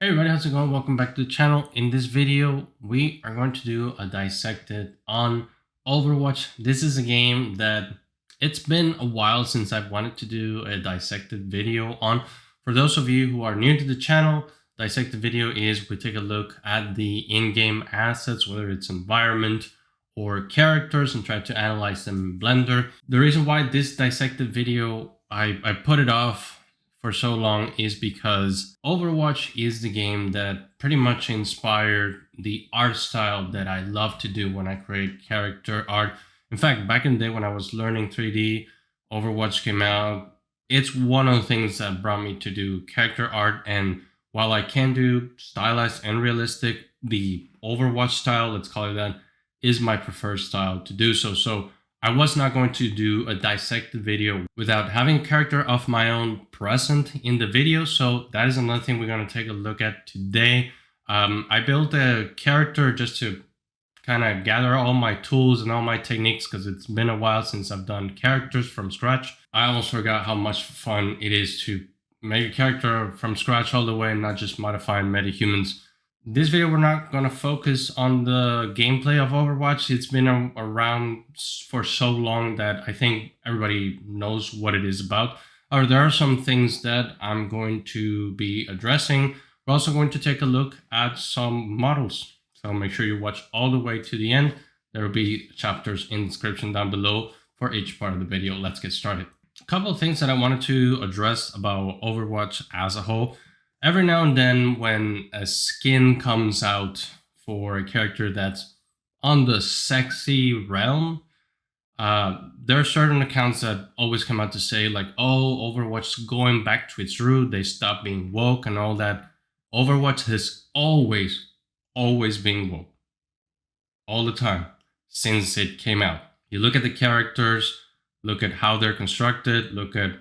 Hey everybody, how's it going? Welcome back to the channel. In this video, we are going to do a Dissected on Overwatch. This is a game that it's been a while since I've wanted to do a Dissected video on. For those of you who are new to the channel, Dissected video is we take a look at the in-game assets, whether it's environment or characters, and try to analyze them in Blender. The reason why this Dissected video, I put it off for so long is because Overwatch is the game that pretty much inspired the art style that I love to do when I create character art. In fact, back in the day when I was learning 3D, Overwatch came out. It's one of the things that brought me to do character art, and while I can do stylized and realistic, the Overwatch style, let's call it that, is my preferred style to do so. So I was not going to do a Dissected video without having a character of my own present in the video. So that is another thing we're going to take a look at today. I built a character just to kind of gather all my tools and all my techniques because it's been a while since I've done characters from scratch. I almost forgot how much fun it is to make a character from scratch all the way and not just modifying metahumans. This video, we're not going to focus on the gameplay of Overwatch. It's been around for so long that I think everybody knows what it is about. There are some things that I'm going to be addressing. We're also going to take a look at some models. So make sure you watch all the way to the end. There will be chapters in the description down below for each part of the video. Let's get started. A couple of things that I wanted to address about Overwatch as a whole. Every now and then when a skin comes out for a character that's on the sexy realm, there are certain accounts that always come out to say like, oh, Overwatch is going back to its root, they stopped being woke and all that. Overwatch has always been woke. All the time, since it came out. You look at the characters, look at how they're constructed, look at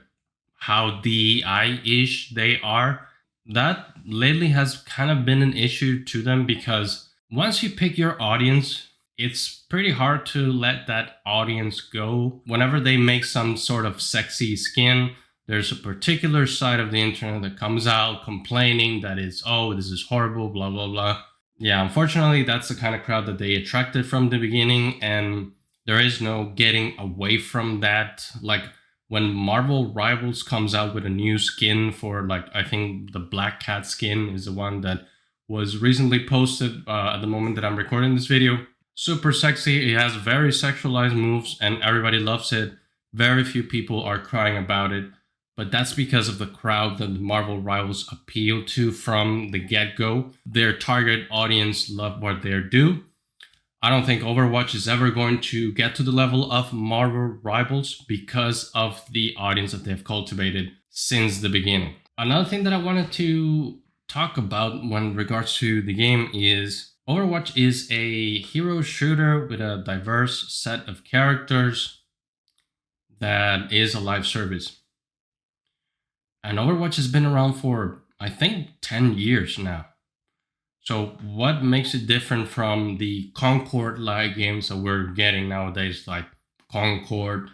how DEI-ish they are. That lately has kind of been an issue to them because once you pick your audience, it's pretty hard to let that audience go. Whenever they make some sort of sexy skin, there's a particular side of the internet that comes out complaining that it's, oh, this is horrible, blah, blah, blah. Yeah, unfortunately, that's the kind of crowd that they attracted from the beginning, and there is no getting away from that. Like, when Marvel Rivals comes out with a new skin for, like, I think the Black Cat skin is the one that was recently posted at the moment that I'm recording this video. Super sexy. It has very sexualized moves and everybody loves it. Very few people are crying about it, but that's because of the crowd that the Marvel Rivals appeal to from the get-go. Their target audience love what they do. I don't think Overwatch is ever going to get to the level of Marvel Rivals because of the audience that they've cultivated since the beginning. Another thing that I wanted to talk about when regards to the game is Overwatch is a hero shooter with a diverse set of characters that is a live service. And Overwatch has been around for, I think, 10 years now. So what makes it different from the Concord live games that we're getting nowadays, like Concord,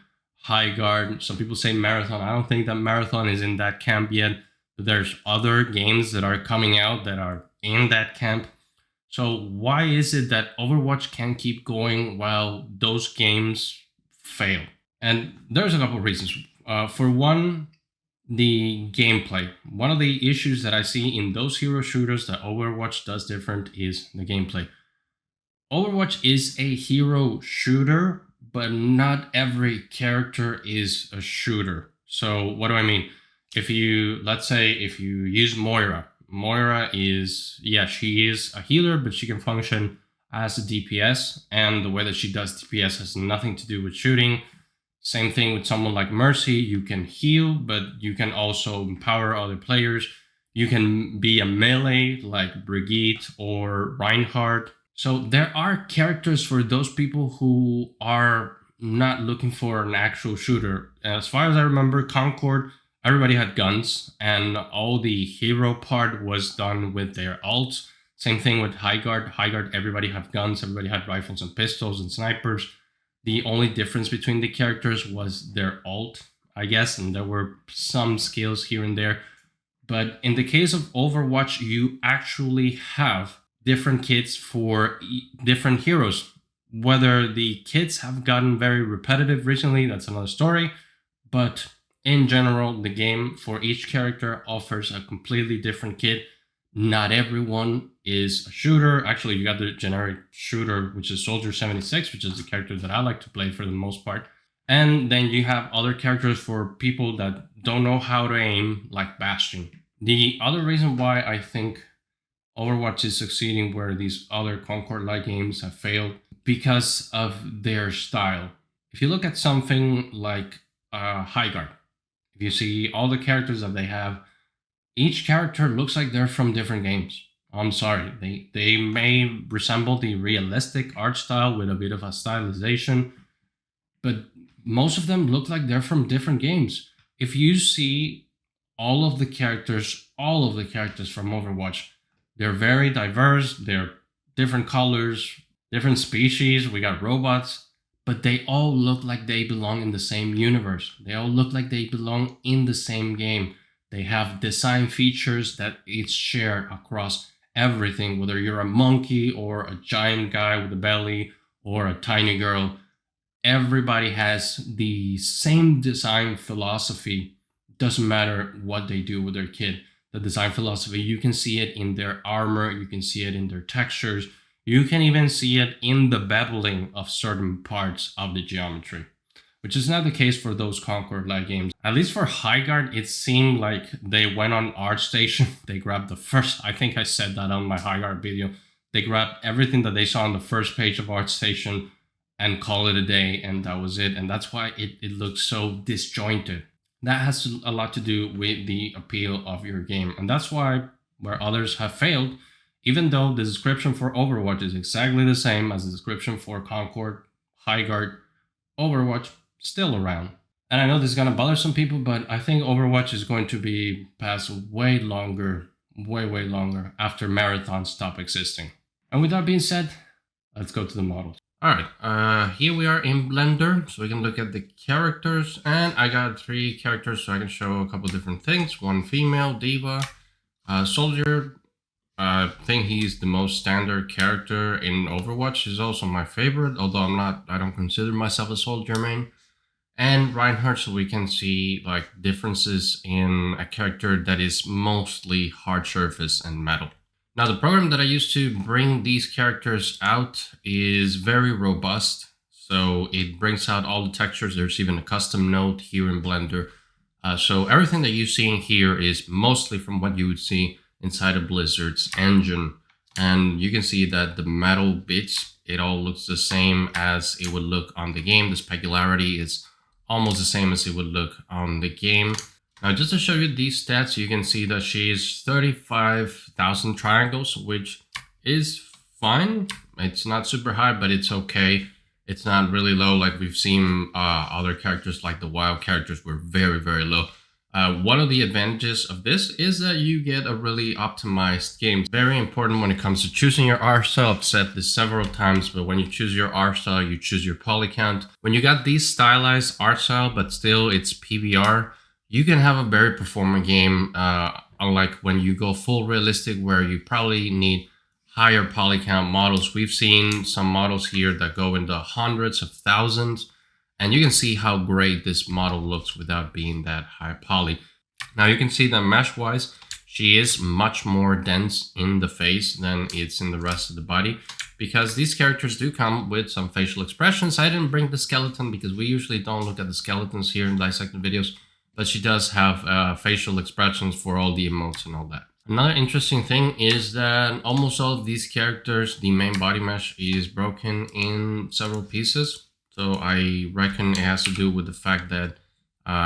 Highguard? Some people say Marathon. I don't think that Marathon is in that camp yet, but there's other games that are coming out that are in that camp. So why is it that Overwatch can keep going while those games fail? And there's a couple of reasons. For one, the gameplay. One of the issues that I see in those hero shooters that Overwatch does different is the gameplay. Overwatch is a hero shooter, but not every character is a shooter. So what do I mean? Let's say if you use Moira is, yeah, she is a healer, but she can function as a DPS, and the way that she does DPS has nothing to do with shooting. Same thing with someone like Mercy. You can heal, but you can also empower other players. You can be a melee like Brigitte or Reinhardt. So there are characters for those people who are not looking for an actual shooter. As far as I remember, Concord, everybody had guns, and all the hero part was done with their ults. Same thing with Highguard. Highguard, everybody had guns, everybody had rifles and pistols and snipers. The only difference between the characters was their ult, I guess, and there were some skills here and there. But in the case of Overwatch, you actually have different kits for different heroes. Whether the kits have gotten very repetitive recently, that's another story. But in general, the game for each character offers a completely different kit. Not everyone is a shooter. Actually, you got the generic shooter, which is Soldier 76, which is the character that I like to play for the most part. And then you have other characters for people that don't know how to aim, like Bastion. The other reason why I think Overwatch is succeeding where these other Concord-like games have failed, because of their style. If you look at something like Highguard, if you see all the characters that they have, each character looks like they're from different games. I'm sorry, they may resemble the realistic art style with a bit of a stylization, but most of them look like they're from different games. If you see all of the characters from Overwatch, they're very diverse, they're different colors, different species, we got robots, but they all look like they belong in the same universe. They all look like they belong in the same game. They have design features that it's shared across everything, whether you're a monkey or a giant guy with a belly or a tiny girl. Everybody has the same design philosophy. Doesn't matter what they do with their kit. The design philosophy, you can see it in their armor, you can see it in their textures, you can even see it in the beveling of certain parts of the geometry, which is not the case for those Concord-like games. At least for Highguard, it seemed like they went on ArtStation. They grabbed the first, I think I said that on my Highguard video, they grabbed everything that they saw on the first page of ArtStation and call it a day, and that was it. And that's why it looks so disjointed. That has a lot to do with the appeal of your game. And that's why where others have failed, even though the description for Overwatch is exactly the same as the description for Concord, Highguard, Overwatch, still around. And I know this is going to bother some people, but I think Overwatch is going to be passed way longer, way longer after marathons stop existing. And with that being said, let's go to the models. All right, here we are in Blender, so we can look at the characters, and I got 3 characters, so I can show a couple different things. One female, Diva, Soldier. I think he's the most standard character in Overwatch. He's also my favorite, although I don't consider myself a Soldier main. And Reinhardt, so we can see like differences in a character that is mostly hard surface and metal. Now, the program that I use to bring these characters out is very robust. So it brings out all the textures. There's even a custom node here in Blender. So everything that you see in here is mostly from what you would see inside of Blizzard's engine. And you can see that the metal bits, it all looks the same as it would look on the game. The specularity is almost the same as it would look on the game. Now, just to show you these stats, you can see that she is 35,000 triangles, which is fine. It's not super high, but it's okay. It's not really low like we've seen other characters like the WoW characters were very, very low. One of the advantages of this is that you get a really optimized game. It's very important when it comes to choosing your art style. I've said this several times, but when you choose your art style, you choose your poly count. When you got these stylized art style, but still it's PBR, you can have a very performant game, unlike when you go full realistic where you probably need higher poly count models. We've seen some models here that go in the hundreds of thousands, and you can see how great this model looks without being that high poly. Now you can see that mesh-wise, she is much more dense in the face than it's in the rest of the body, because these characters do come with some facial expressions. I didn't bring the skeleton because we usually don't look at the skeletons here in Dissected videos, but she does have facial expressions for all the emotes and all that. Another interesting thing is that almost all of these characters, the main body mesh is broken in several pieces. So I reckon it has to do with the fact that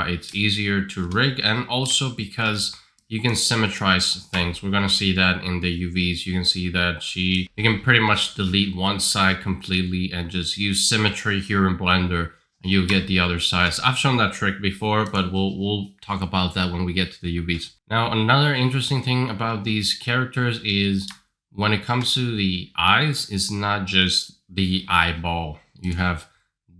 it's easier to rig, and also because you can symmetrize things. We're going to see that in the UVs. You can see that you can pretty much delete one side completely and just use symmetry here in Blender, and you'll get the other sides. I've shown that trick before, but we'll talk about that when we get to the UVs. Now, another interesting thing about these characters is when it comes to the eyes, it's not just the eyeball. You have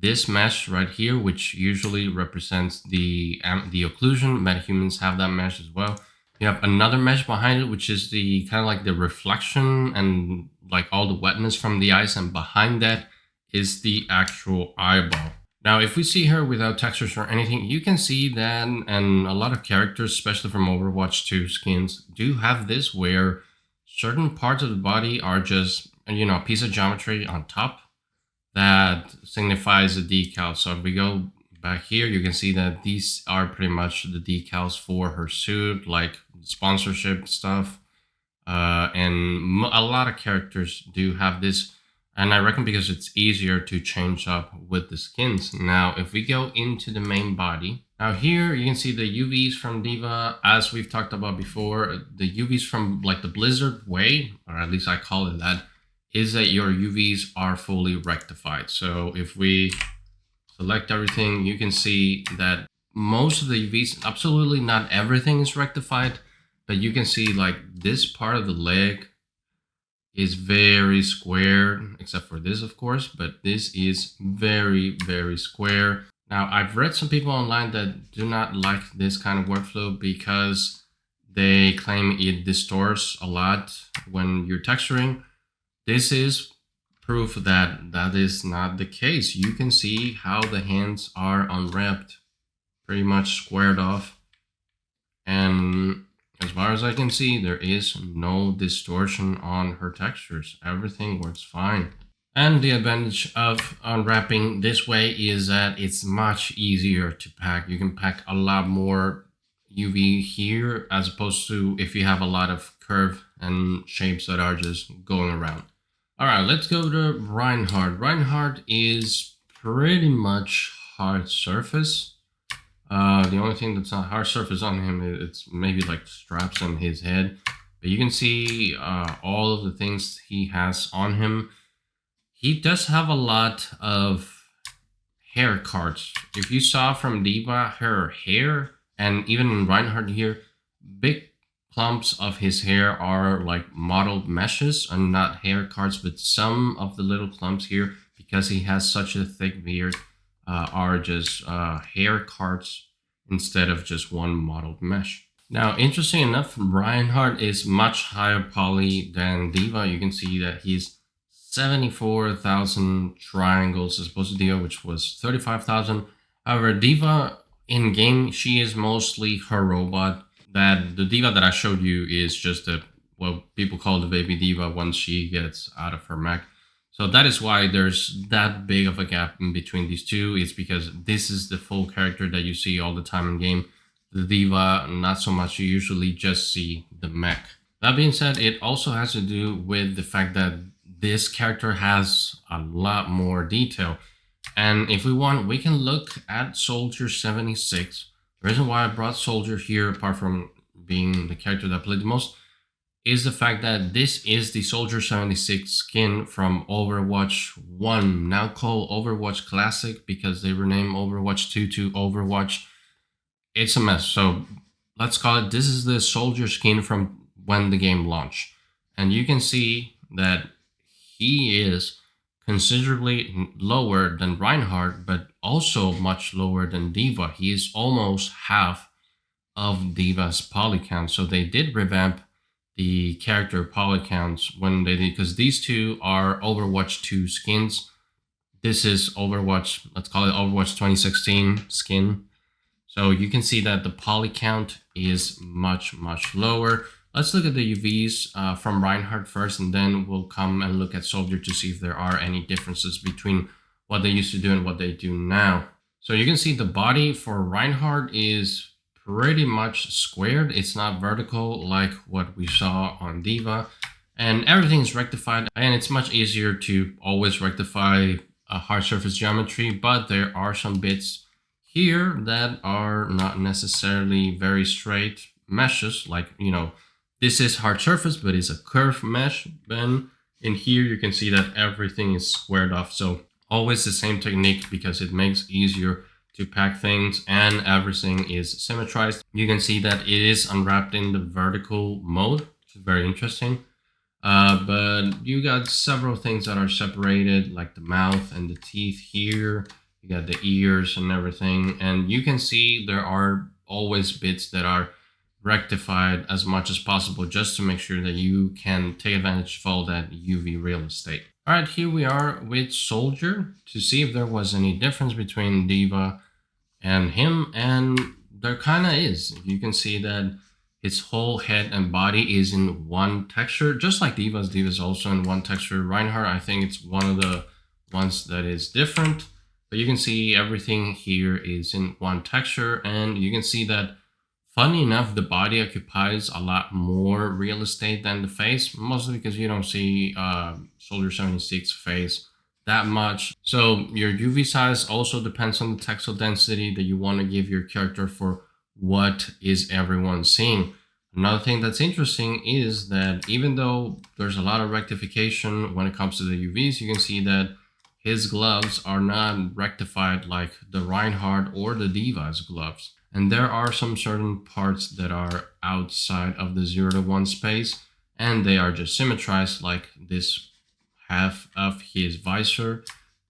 this mesh right here, which usually represents the occlusion. Metahumans have that mesh as well. You have another mesh behind it, which is the kind of like the reflection and like all the wetness from the eyes, and behind that is the actual eyeball. Now, if we see her without textures or anything, you can see that, and a lot of characters, especially from Overwatch 2 skins, do have this where certain parts of the body are just, you know, a piece of geometry on top that signifies the decal. So if we go back here, you can see that these are pretty much the decals for her suit, like sponsorship stuff. And a lot of characters do have this. And I reckon because it's easier to change up with the skins. Now, if we go into the main body, now here you can see the UVs from D.Va. As we've talked about before, the UVs from like the Blizzard way, or at least I call it that, is that your UVs are fully rectified. So if we select everything, you can see that most of the UVs, absolutely not everything is rectified, but you can see like this part of the leg is very square, except for this, of course, but this is very, very square. Now, I've read some people online that do not like this kind of workflow because they claim it distorts a lot when you're texturing. This is proof that that is not the case. You can see how the hands are unwrapped, pretty much squared off. And as far as I can see, there is no distortion on her textures. Everything works fine. And the advantage of unwrapping this way is that it's much easier to pack. You can pack a lot more UV here as opposed to if you have a lot of curve and shapes that are just going around. All right, let's go to Reinhardt. Reinhardt is pretty much hard surface. The only thing that's not hard surface on him, it's maybe like straps on his head. But you can see all of the things he has on him. He does have a lot of hair cards. If you saw from D.Va, her hair, and even in Reinhardt here, big clumps of his hair are like modeled meshes and not hair cards, but some of the little clumps here, because he has such a thick beard, are just hair cards instead of just one modeled mesh. Now, interesting enough, Reinhardt is much higher poly than D.Va. You can see that he's 74,000 triangles as opposed to D.Va, which was 35,000. However, D.Va in game, she is mostly her robot. That the D.Va that I showed you is just what people call the baby D.Va once she gets out of her mech. So that is why there's that big of a gap in between these two. It's because this is the full character that you see all the time in game. The D.Va, not so much. You usually just see the mech. That being said, it also has to do with the fact that this character has a lot more detail. And if we want, we can look at Soldier 76. The reason why I brought Soldier here, apart from being the character that I played the most, is the fact that this is the Soldier 76 skin from Overwatch 1, now called Overwatch Classic because they renamed Overwatch 2 to Overwatch. It's a mess. So let's call it, this is the Soldier skin from when the game launched. And you can see that he is considerably lower than Reinhardt, but also much lower than D.Va. He is almost half of D.Va's poly count. So they did revamp the character poly counts when they did, because these two are Overwatch 2 skins. This is Overwatch, let's call it Overwatch 2016 skin. So you can see that the poly count is much, much lower. Let's look at the UVs from Reinhardt first, and then we'll come and look at Soldier to see if there are any differences between what they used to do and what they do now. So you can see the body for Reinhardt is pretty much squared. It's not vertical like what we saw on D.Va, and everything is rectified, and it's much easier to always rectify a hard surface geometry, but there are some bits here that are not necessarily very straight meshes, like, you know, this is hard surface, but it's a curved mesh. Then in here, you can see that everything is squared off. So always the same technique because it makes easier to pack things and everything is symmetrized. You can see that it is unwrapped in the vertical mode, which is very interesting. But you got several things that are separated, like the mouth and the teeth here. You got the ears and everything. And you can see there are always bits that are rectified as much as possible just to make sure that you can take advantage of all that UV real estate. All right, here we are with Soldier to see if there was any difference between Diva and him, and there kind of is. You can see that his whole head and body is in one texture, just like Diva's. Diva's also in one texture. Reinhardt, I think it's one of the ones that is different, but you can see everything here is in one texture, and you can see that, funny enough, the body occupies a lot more real estate than the face, mostly because you don't see Soldier 76 face that much. So your UV size also depends on the texel density that you want to give your character for what is everyone seeing. Another thing that's interesting is that even though there's a lot of rectification when it comes to the UVs, you can see that his gloves are not rectified like the Reinhardt or the Diva's gloves. And there are some certain parts that are outside of the 0 to 1 space, and they are just symmetrized, like this half of his visor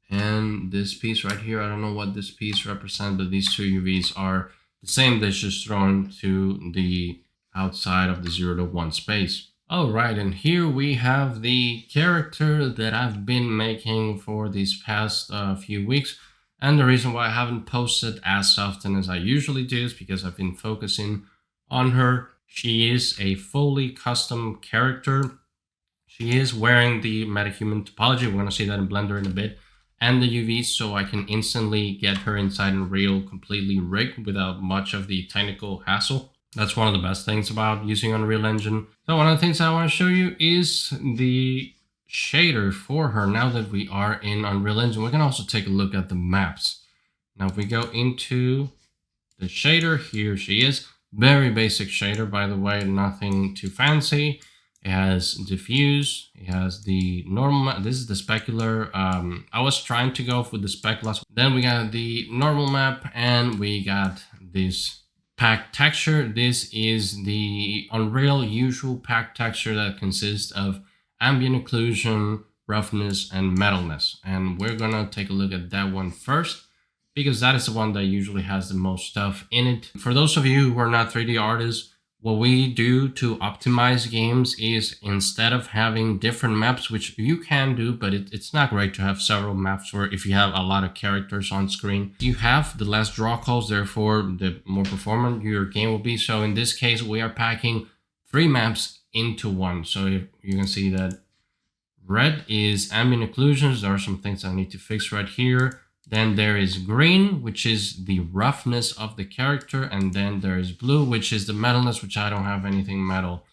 and this piece right here. I don't know what this piece represents, but these two UVs are the same. They're just thrown to the outside of the 0 to 1 space. All right, and here we have the character that I've been making for these past few weeks. And the reason why I haven't posted as often as I usually do is because I've been focusing on her. She is a fully custom character. She is wearing the metahuman topology. We're going to see that in Blender in a bit. And the UVs, so I can instantly get her inside Unreal completely rigged without much of the technical hassle. That's one of the best things about using Unreal Engine. So one of the things I want to show you is the shader for her. Now that we are in Unreal Engine, we can also take a look at the maps. Now if we go into the shader, here she is. Very basic shader, by the way, nothing too fancy. It has diffuse, it has the normal map. This is the specular. I was trying to go for the specular. Then we got the normal map, and we got this pack texture. This is the Unreal usual pack texture that consists of ambient occlusion, roughness, and metalness. And we're gonna take a look at that one first, because that is the one that usually has the most stuff in it. For those of you who are not 3D artists, what we do to optimize games is, instead of having different maps, which you can do, but it's not great to have several maps where if you have a lot of characters on screen, you have the less draw calls, therefore the more performant your game will be. So in this case, we are packing 3 maps into one. So you can see that red is ambient occlusions. There are some things I need to fix right here. Then there is green, which is the roughness of the character. And then there is blue, which is the metalness, which I don't have anything metal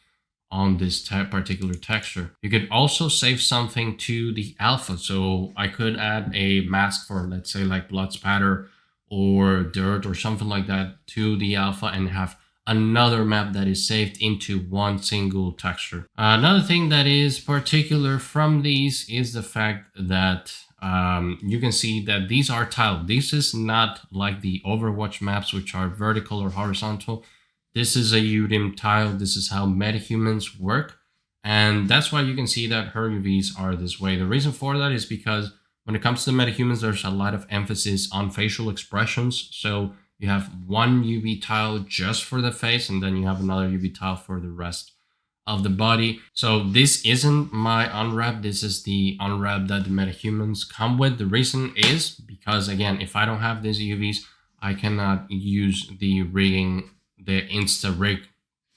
on this particular texture. You could also save something to the alpha. So I could add a mask for, let's say, like blood spatter or dirt or something like that to the alpha and have another map that is saved into one single texture. Another thing that is particular from these is the fact that you can see that these are tiled. This is not like the Overwatch maps, which are vertical or horizontal. This is a UDIM tile. This is how metahumans work. And that's why you can see that her UVs are this way. The reason for that is because when it comes to metahumans, there's a lot of emphasis on facial expressions. So you have one UV tile just for the face, and then you have another UV tile for the rest of the body. So this isn't my unwrap. This is the unwrap that the metahumans come with. The reason is because, again, if I don't have these UVs, I cannot use the rigging, the insta rig,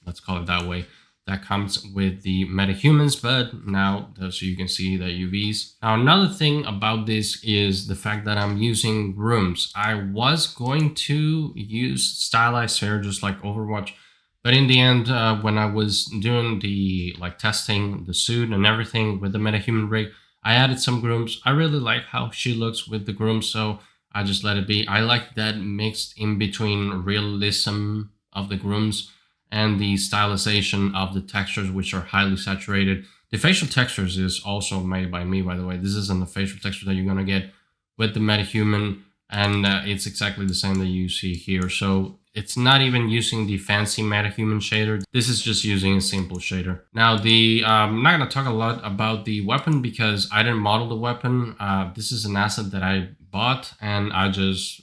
let's call it that way, that comes with the metahumans. But now, so you can see the UVs. Now, another thing about this is the fact that I'm using grooms. I was going to use stylized hair just like Overwatch, but in the end, when I was doing the testing the suit and everything with the metahuman rig, I added some grooms. I really like how she looks with the grooms, so I just let it be. I like that mixed in between realism of the grooms and the stylization of the textures, which are highly saturated. The facial textures is also made by me, by the way. This isn't the facial texture that you're gonna get with the metahuman, and it's exactly the same that you see here. So it's not even using the fancy metahuman shader. This is just using a simple shader. Now, I'm not gonna talk a lot about the weapon because I didn't model the weapon. This is an asset that I bought, and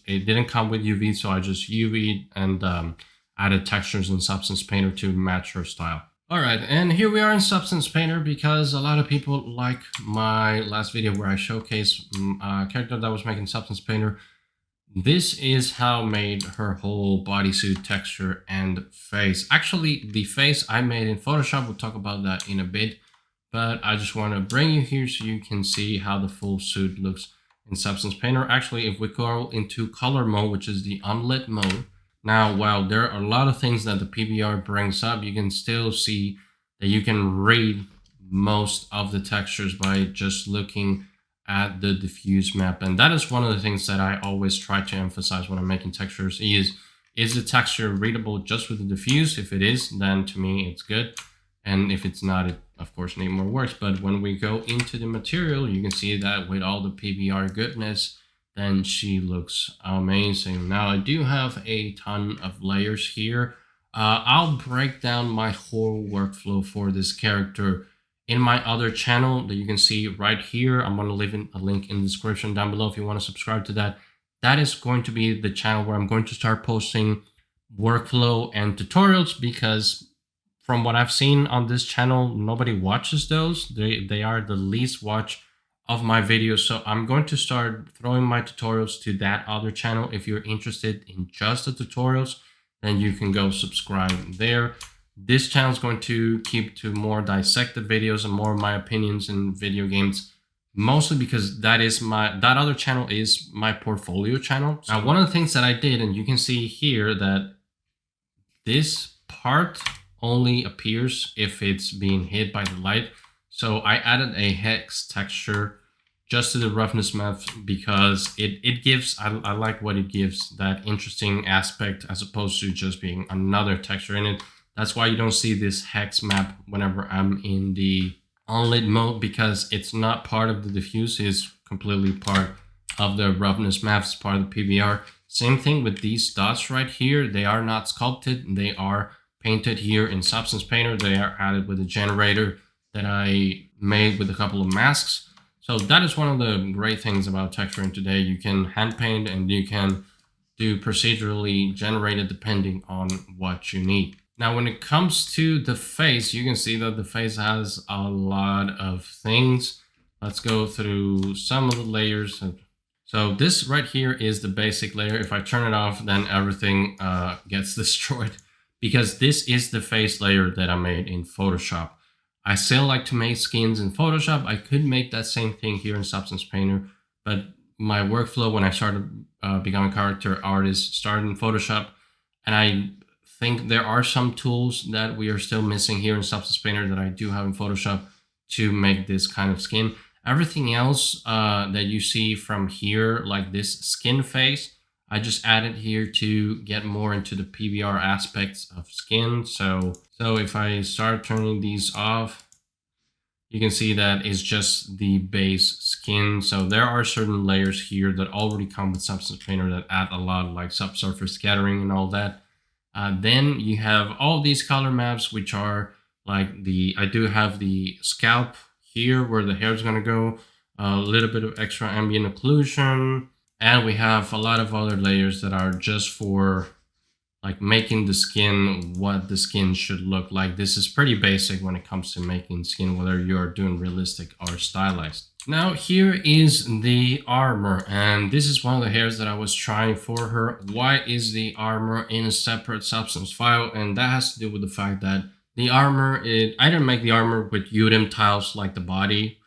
it didn't come with UV, so I just UV'd and added textures in Substance Painter to match her style. Alright, and here we are in Substance Painter because a lot of people like my last video where I showcased a character that was making Substance Painter. This is how I made her whole bodysuit texture and face. Actually, the face I made in Photoshop, we'll talk about that in a bit. But I just want to bring you here so you can see how the full suit looks in Substance Painter. Actually, if we go into color mode, which is the unlit mode, now while there are a lot of things that the PBR brings up, you can still see that you can read most of the textures by just looking at the diffuse map. And that is one of the things that I always try to emphasize when I'm making textures is the texture readable just with the diffuse? If it is, then to me it's good. And if it's not, it of course need more work. But when we go into the material, you can see that with all the PBR goodness, then she looks amazing. Now I do have a ton of layers here. I'll break down my whole workflow for this character in my other channel that you can see right here. I'm going to leave a link in the description down below if you want to subscribe to that. That is going to be the channel where I'm going to start posting workflow and tutorials, because from what I've seen on this channel, nobody watches those. They are the least watched of my videos. So I'm going to start throwing my tutorials to that other channel. If you're interested in just the tutorials, then you can go subscribe there. This channel is going to keep to more dissected videos and more of my opinions in video games, mostly because that other channel is my portfolio channel. Now, one of the things that I did, and you can see here that this part only appears if it's being hit by the light. So I added a hex texture just to the roughness map because it gives, I like what it gives, that interesting aspect as opposed to just being another texture in it. That's why you don't see this hex map whenever I'm in the unlit mode, because it's not part of the diffuse, it's completely part of the roughness maps, part of the PBR. Same thing with these dots right here. They are not sculpted, they are painted here in Substance Painter. They are added with a generator that I made with a couple of masks. So that is one of the great things about texturing today. You can hand paint and you can do procedurally generated depending on what you need. Now, when it comes to the face, you can see that the face has a lot of things. Let's go through some of the layers. So this right here is the basic layer. If I turn it off, then everything gets destroyed, because this is the face layer that I made in Photoshop. I still like to make skins in Photoshop. I could make that same thing here in Substance Painter, but my workflow when I started becoming a character artist started in Photoshop, and I think there are some tools that we are still missing here in Substance Painter that I do have in Photoshop to make this kind of skin. Everything else that you see from here, like this skin face, I just added here to get more into the PBR aspects of skin. So if I start turning these off, you can see that it's just the base skin. So there are certain layers here that already come with Substance Painter that add a lot, like subsurface scattering and all that. Then you have all these color maps, which are like I do have the scalp here where the hair is going to go, a little bit of extra ambient occlusion. And we have a lot of other layers that are just for like making the skin what the skin should look like. This is pretty basic when it comes to making skin, whether you're doing realistic or stylized. Now here is the armor, and this is one of the hairs that I was trying for her. Why is the armor in a separate substance file? And that has to do with the fact that the armor, I didn't make the armor with UDIM tiles like the body.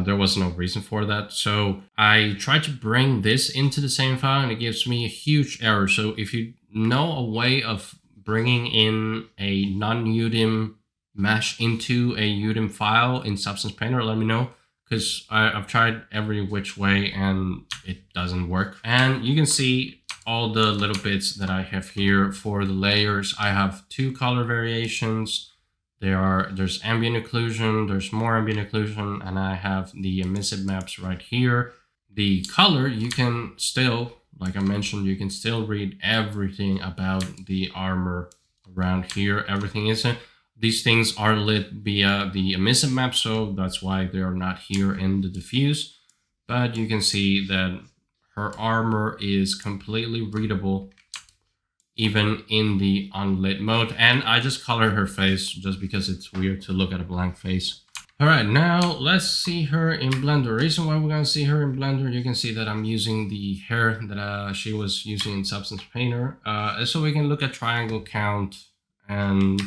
There was no reason for that. So I tried to bring this into the same file and it gives me a huge error. So if you know a way of bringing in a non-UDIM mesh into a UDIM file in Substance Painter, let me know, because I've tried every which way and it doesn't work. And you can see all the little bits that I have here for the layers. I have 2 color variations. There's ambient occlusion, there's more ambient occlusion, and I have the emissive maps right here. The color, you can still, like I mentioned, you can still read everything about the armor around here. Everything is these things are lit via the emissive map, so that's why they are not here in the diffuse. But you can see that her armor is completely readable even in the unlit mode. And I just colored her face just because it's weird to look at a blank face. All right, now let's see her in Blender. The reason why we're gonna see her in Blender, you can see that I'm using the hair that she was using in Substance Painter, so we can look at triangle count and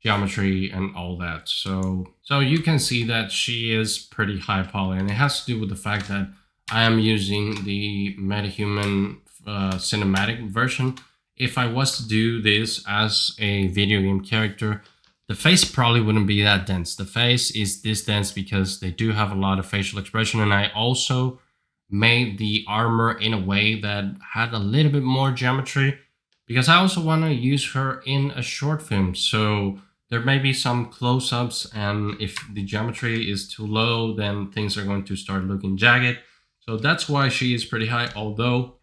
geometry and all that. So you can see that she is pretty high poly, and it has to do with the fact that I am using the MetaHuman cinematic version. If I was to do this as a video game character, the face probably wouldn't be that dense. The face is this dense because they do have a lot of facial expression, and I also made the armor in a way that had a little bit more geometry because I also want to use her in a short film. So there may be some close-ups, and if the geometry is too low, then things are going to start looking jagged. So that's why she is pretty high, although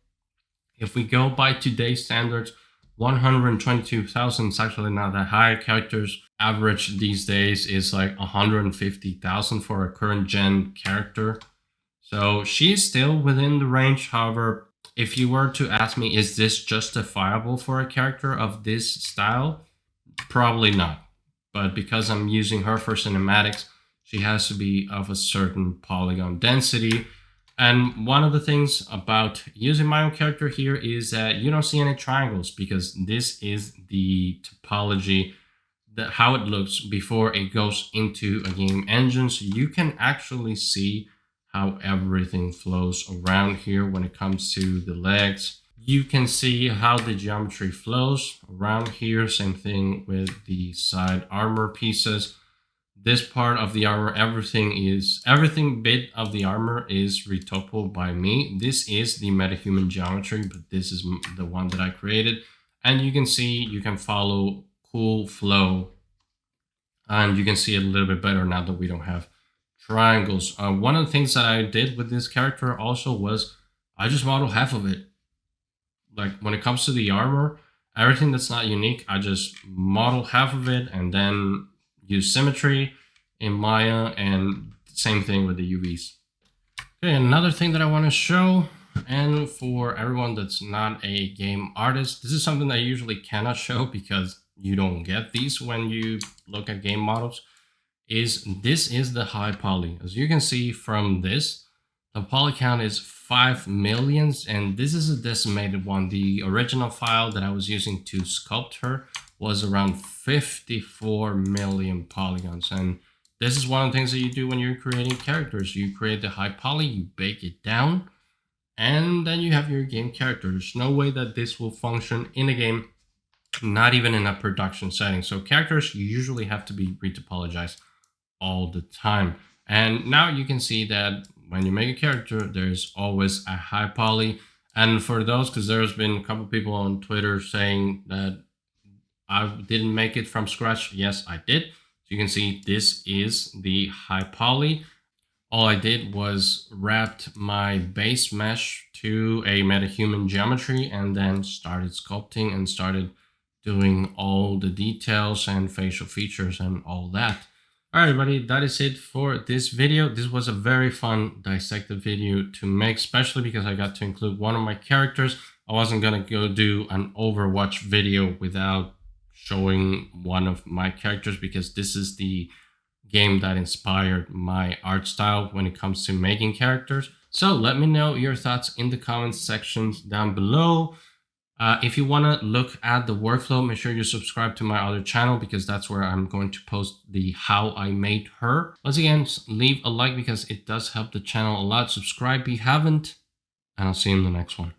if we go by today's standards, 122,000 is actually not that high. Characters average these days is like 150,000 for a current gen character. So she's still within the range. However, if you were to ask me, is this justifiable for a character of this style? Probably not. But because I'm using her for cinematics, she has to be of a certain polygon density. And one of the things about using my own character here is that you don't see any triangles because this is the topology, how it looks before it goes into a game engine. So you can actually see how everything flows around here when it comes to the legs. You can see how the geometry flows around here. Same thing with the side armor pieces. This part of the armor, everything bit of the armor is retopoed by me. This is the MetaHuman geometry, but this is the one that I created. And you can see, you can follow cool flow, and you can see it a little bit better now that we don't have triangles. One of the things that I did with this character also was I just modeled half of it. Like when it comes to the armor, everything that's not unique, I just model half of it and then use symmetry in Maya, and same thing with the UVs. Okay, another thing that I want to show, and for everyone that's not a game artist, this is something that I usually cannot show because you don't get these when you look at game models, this is the high poly. As you can see from this, the poly count is 5 million, and this is a decimated one. The original file that I was using to sculpt her was around 54 million polygons. And this is one of the things that you do when you're creating characters. You create the high poly, you bake it down, and then you have your game character. There's no way that this will function in a game, not even in a production setting. So characters usually have to be retopologized all the time. And now you can see that when you make a character, there's always a high poly. And for those, because there's been a couple people on Twitter saying that I didn't make it from scratch. Yes, I did. So you can see this is the high poly. All I did was wrapped my base mesh to a MetaHuman geometry and then started sculpting and started doing all the details and facial features and all that. All right, everybody, that is it for this video. This was a very fun dissected video to make, especially because I got to include one of my characters. I wasn't gonna go do an Overwatch video without showing one of my characters because this is the game that inspired my art style when it comes to making characters. So let me know your thoughts in the comments sections down below. If you want to look at the workflow, make sure you subscribe to my other channel because that's where I'm going to post the how I made her. Once again, leave a like because it does help the channel a lot. Subscribe if you haven't, and I'll see you in the next one.